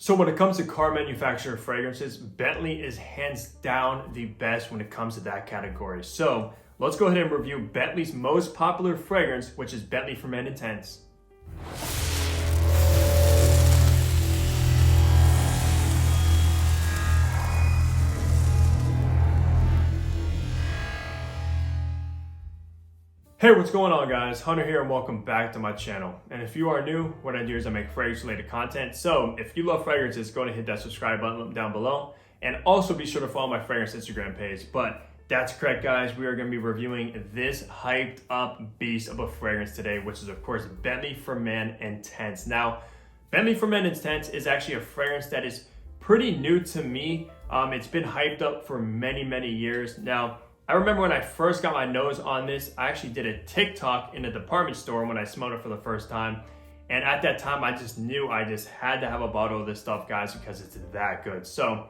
So when it comes to car manufacturer fragrances, Bentley is hands down the best when it comes to that category. So let's go ahead and review Bentley's most popular fragrance, which is Bentley for Men Intense. Hey, what's going on guys? Hunter here and welcome back to my channel. And if you are new, what I do is I make fragrance related content. So if you love fragrances, go ahead and hit that subscribe button down below. And also be sure to follow my fragrance Instagram page. But that's correct guys, we are going to be reviewing this hyped up beast of a fragrance today, which is of course Bentley for Men Intense. Now, Bentley for Men Intense is actually a fragrance that is pretty new to me. It's been hyped up for many years. Now, I remember when I first got my nose on this, I actually did a TikTok in a department store when I smelled it for the first time. And at that time, I just knew I just had to have a bottle of this stuff, guys, because it's that good. So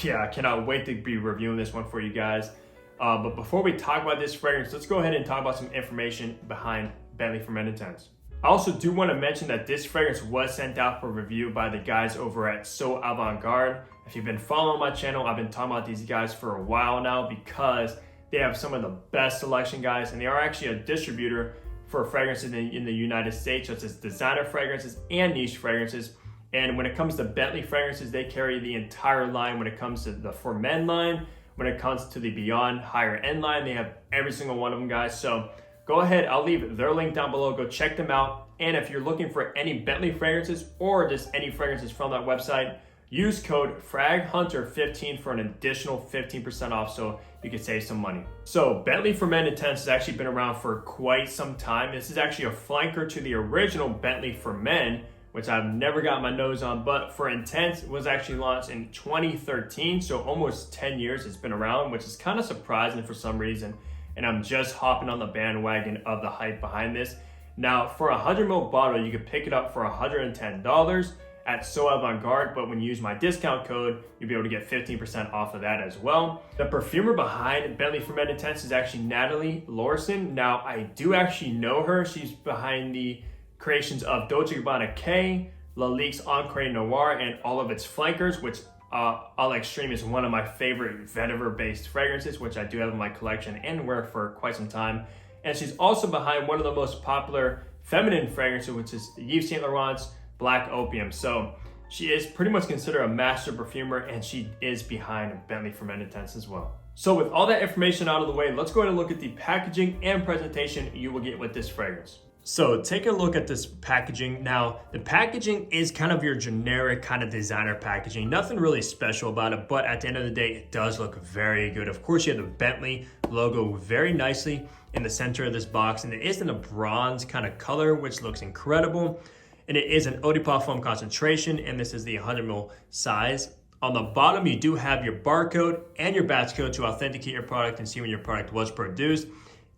yeah, I cannot wait to be reviewing this one for you guys. But before we talk about this fragrance, let's go ahead and talk about some information behind Bentley for Men Intense. I also do want to mention that this fragrance was sent out for review by the guys over at So Avant-Garde. If you've been following my channel, I've been talking about these guys for a while now because they have some of the best selection, guys, and they are actually a distributor for fragrances in the United States, such as designer fragrances and niche fragrances. And when it comes to Bentley fragrances, they carry the entire line. When it comes to the For Men line, when it comes to the Beyond higher end line, they have every single one of them, guys. So go ahead, I'll leave their link down below. Go check them out. And if you're looking for any Bentley fragrances or just any fragrances from that website, use code FragHunter15 for an additional 15% off so you can save some money. So Bentley for Men Intense has actually been around for quite some time. This is actually a flanker to the original Bentley for Men, which I've never got my nose on, but for Intense was actually launched in 2013. So almost 10 years it's been around, which is kind of surprising for some reason. And I'm just hopping on the bandwagon of the hype behind this. Now for a 100 ml bottle, you could pick it up for $110 at So Avant-Garde, but when you use my discount code, you'll be able to get 15% off of that as well. The perfumer behind Bentley for Men Intense is actually Natalie Lorson. Now, I do actually know her. She's behind the creations of Dolce Gabanna K, Lalique's Encre Noir, and all of its flankers, which All Extreme is one of my favorite vetiver-based fragrances, which I do have in my collection and wear for quite some time. And she's also behind one of the most popular feminine fragrances, which is Yves Saint Laurent's Black Opium. So she is pretty much considered a master perfumer, and she is behind Bentley for Men Intense as well. So with all that information out of the way, let's go ahead and look at the packaging and presentation you will get with this fragrance. So take a look at this packaging. Now, the packaging is kind of your generic kind of designer packaging. Nothing really special about it, but at the end of the day, it does look very good. Of course, you have the Bentley logo very nicely in the center of this box, and it is in a bronze kind of color, which looks incredible. And it is an eau de parfum concentration, and this is the 100 ml size. On the bottom, you do have your barcode and your batch code to authenticate your product and see when your product was produced.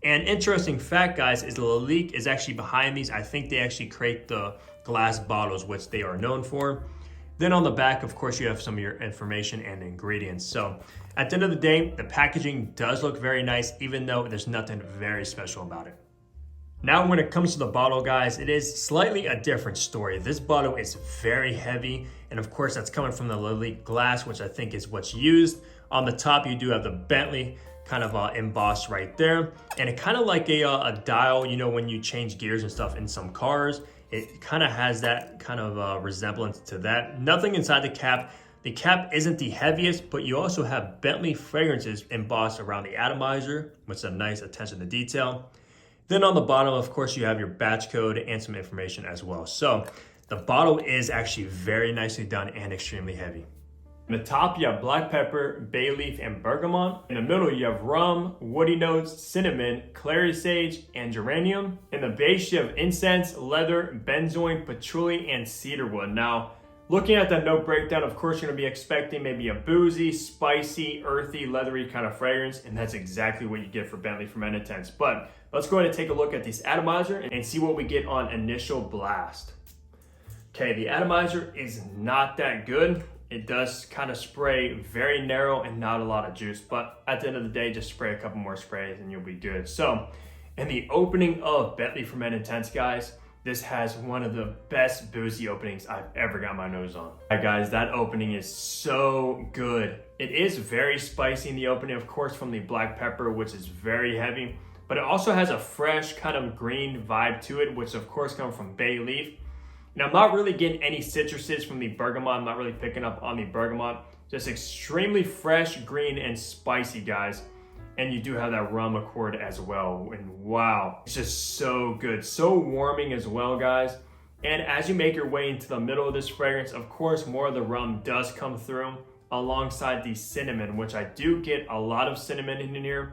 And interesting fact, guys, is Lalique is actually behind these. I think they actually create the glass bottles, which they are known for. Then on the back, of course, you have some of your information and ingredients. So at the end of the day, the packaging does look very nice, even though there's nothing very special about it. Now, when it comes to the bottle, guys, it is slightly a different story. This bottle is very heavy, and of course, that's coming from the Lalique glass, which I think is what's used. On the top, you do have the Bentley kind of embossed right there, and it kind of like a dial, you know, when you change gears and stuff in some cars. It kind of has that kind of resemblance to that. Nothing inside the cap. The cap isn't the heaviest, but you also have Bentley fragrances embossed around the atomizer, which is a nice attention to detail. Then on the bottom, of course, you have your batch code and some information as well. So the bottle is actually very nicely done and extremely heavy. In the top, you have black pepper, bay leaf, and bergamot. In the middle, you have rum, woody notes, cinnamon, clary sage, and geranium. In the base, you have incense, leather, benzoin, patchouli, and cedarwood. Now, looking at that note breakdown, of course, you're gonna be expecting maybe a boozy, spicy, earthy, leathery kind of fragrance, and that's exactly what you get for Bentley for Men Intense. But let's go ahead and take a look at this atomizer and see what we get on initial blast. Okay, the atomizer is not that good. It does kind of spray very narrow and not a lot of juice, but at the end of the day, just spray a couple more sprays and you'll be good. So in the opening of Bentley for Men Intense, guys, this has one of the best boozy openings I've ever got my nose on. All right guys, that opening is so good. It is very spicy in the opening, of course, from the black pepper, which is very heavy, but it also has a fresh kind of green vibe to it, which of course comes from bay leaf. And I'm not really getting any citruses from the bergamot. I'm not really picking up on the bergamot. Just extremely fresh, green, and spicy, guys. And you do have that rum accord as well. And wow, it's just so good. So warming as well, guys. And as you make your way into the middle of this fragrance, of course, more of the rum does come through alongside the cinnamon, which I do get a lot of cinnamon in here.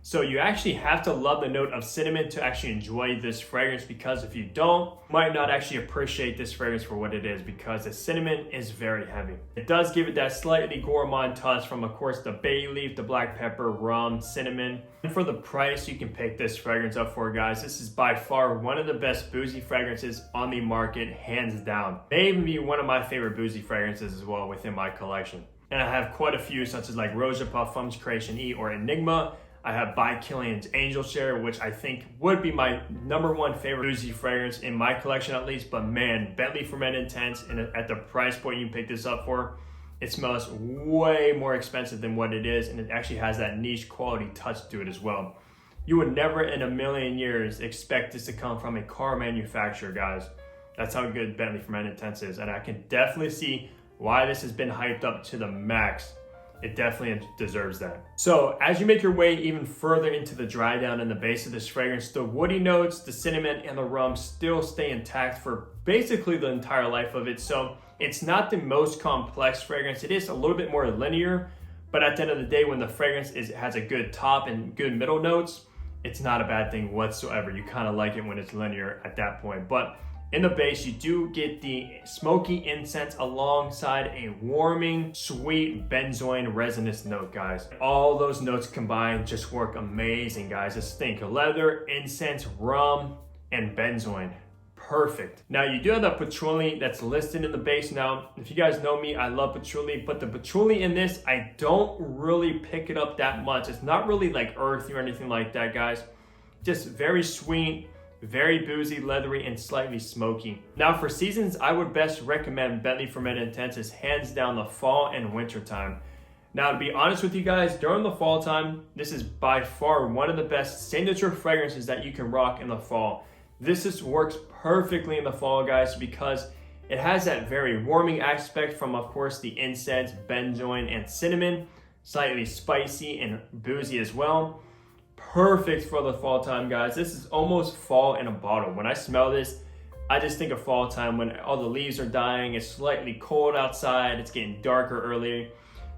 So you actually have to love the note of cinnamon to actually enjoy this fragrance, because if you don't, you might not actually appreciate this fragrance for what it is, because the cinnamon is very heavy. It does give it that slightly gourmand touch from, of course, the bay leaf, the black pepper, rum, cinnamon. And for the price you can pick this fragrance up for, guys, this is by far one of the best boozy fragrances on the market, hands down. May even be one of my favorite boozy fragrances as well within my collection. And I have quite a few, such as like Roja Parfums Creation E or Enigma. I have By Killian's Angel Share, which I think would be my #1 favorite boozy fragrance in my collection at least. But man, Bentley Fermented Intense, and at the price point you pick this up for, it smells way more expensive than what it is, and it actually has that niche quality touch to it as well. You would never in a million years expect this to come from a car manufacturer, guys. That's how good Bentley Fermented Intense is, and I can definitely see why this has been hyped up to the max. It definitely deserves that. So as you make your way even further into the dry down and the base of this fragrance, the woody notes, the cinnamon, and the rum still stay intact for basically the entire life of it. So it's not the most complex fragrance. It is a little bit more linear, but at the end of the day, when the fragrance has a good top and good middle notes, it's not a bad thing whatsoever. You kind of like it when it's linear at that point. But in the base, you do get the smoky incense alongside a warming, sweet benzoin resinous note, guys. All those notes combined just work amazing, guys. Just think leather, incense, rum, and benzoin. Perfect. Now, you do have the patchouli that's listed in the base. Now, if you guys know me, I love patchouli, but the patchouli in this, I don't really pick it up that much. It's not really like earthy or anything like that, guys. Just very sweet, very boozy, leathery, and slightly smoky. Now for seasons, I would best recommend Bentley Fermented Intense is hands down the fall and winter time. Now to be honest with you guys, during the fall time, this is by far one of the best signature fragrances that you can rock in the fall. This just works perfectly in the fall, guys, because it has that very warming aspect from, of course, the incense, benzoin, and cinnamon, slightly spicy and boozy as well. Perfect for the fall time, guys. This is almost fall in a bottle. When I smell this, I just think of fall time when all the leaves are dying, it's slightly cold outside, it's getting darker early.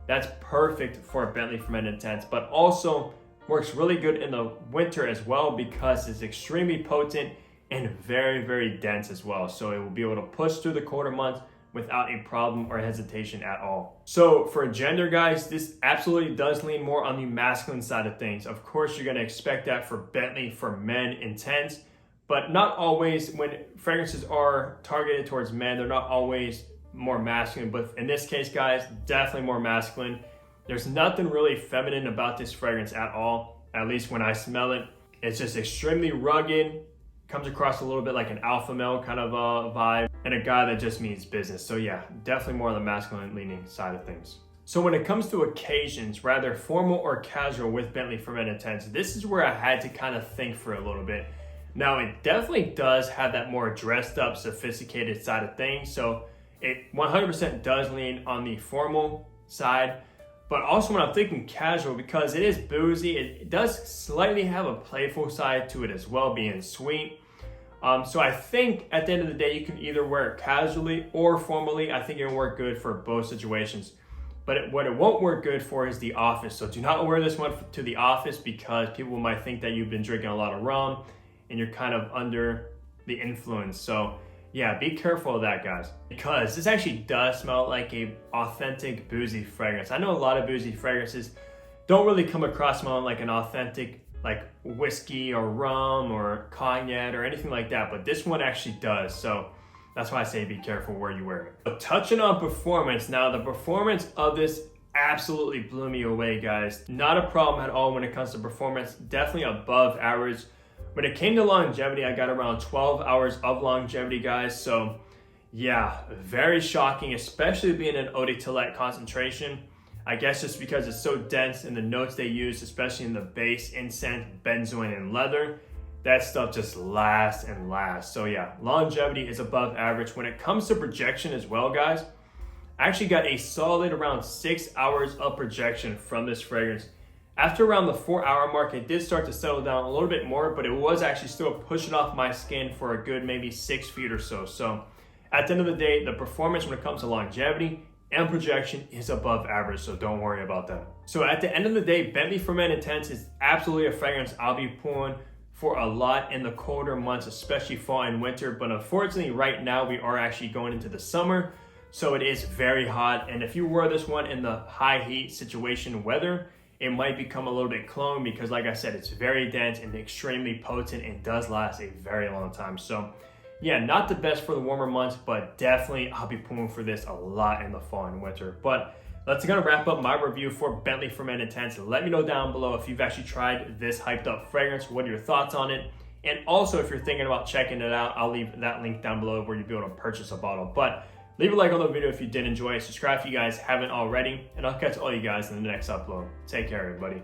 That's perfect for a Bentley Fermented Intense, but also works really good in the winter as well because it's extremely potent and very, very dense as well. So it will be able to push through the colder months without a problem or hesitation at all. So for gender, guys, this absolutely does lean more on the masculine side of things. Of course, you're gonna expect that for Bentley for men intense, but not always. When fragrances are targeted towards men, they're not always more masculine, but in this case, guys, definitely more masculine. There's nothing really feminine about this fragrance at all, at least when I smell it. It's just extremely rugged, comes across a little bit like an alpha male kind of vibe, and a guy that just means business. So yeah, definitely more on the masculine leaning side of things. So when it comes to occasions, rather formal or casual with Bentley Fermented Intense, this is where I had to kind of think for a little bit. Now it definitely does have that more dressed up, sophisticated side of things. So it 100% does lean on the formal side, but also when I'm thinking casual, because it is boozy, it does slightly have a playful side to it as well, being sweet. So I think at the end of the day, you can either wear it casually or formally. I think it'll work good for both situations. But what it won't work good for is the office. So do not wear this one to the office, because people might think that you've been drinking a lot of rum and you're kind of under the influence. So yeah, be careful of that, guys, because this actually does smell like a authentic boozy fragrance. I know a lot of boozy fragrances don't really come across smelling like an authentic like whiskey or rum or cognac or anything like that, but this one actually does. So that's why I say be careful where you wear it. But touching on performance, now the performance of this absolutely blew me away, guys. Not a problem at all when it comes to performance, definitely above average When it came to longevity, I got around 12 hours of longevity, guys. So yeah, very shocking, especially being an eau de toilette concentration. I guess just because it's so dense in the notes they use, especially in the base, incense, benzoin, and leather, that stuff just lasts and lasts. So yeah, longevity is above average. When it comes to projection as well, guys, I actually got a solid around 6 hours of projection from this fragrance. After around the 4-hour mark, it did start to settle down a little bit more, but it was actually still pushing off my skin for a good maybe 6 feet or so. So at the end of the day, the performance when it comes to longevity and projection is above average, so don't worry about that. So at the end of the day, Bentley For Men Intense is absolutely a fragrance I'll be pulling for a lot in the colder months, especially fall and winter. But unfortunately, right now we are actually going into the summer, so it is very hot. And if you wear this one in the high heat situation weather, it might become a little bit cologne because like I said, it's very dense and extremely potent and does last a very long time. So yeah, not the best for the warmer months, but definitely I'll be pulling for this a lot in the fall and winter. But that's gonna wrap up my review for Bentley For Men Intense. Let me know down below if you've actually tried this hyped up fragrance. What are your thoughts on it? And also, if you're thinking about checking it out, I'll leave that link down below where you'll be able to purchase a bottle. But leave a like on the video if you did enjoy it. Subscribe if you guys haven't already. And I'll catch all you guys in the next upload. Take care, everybody.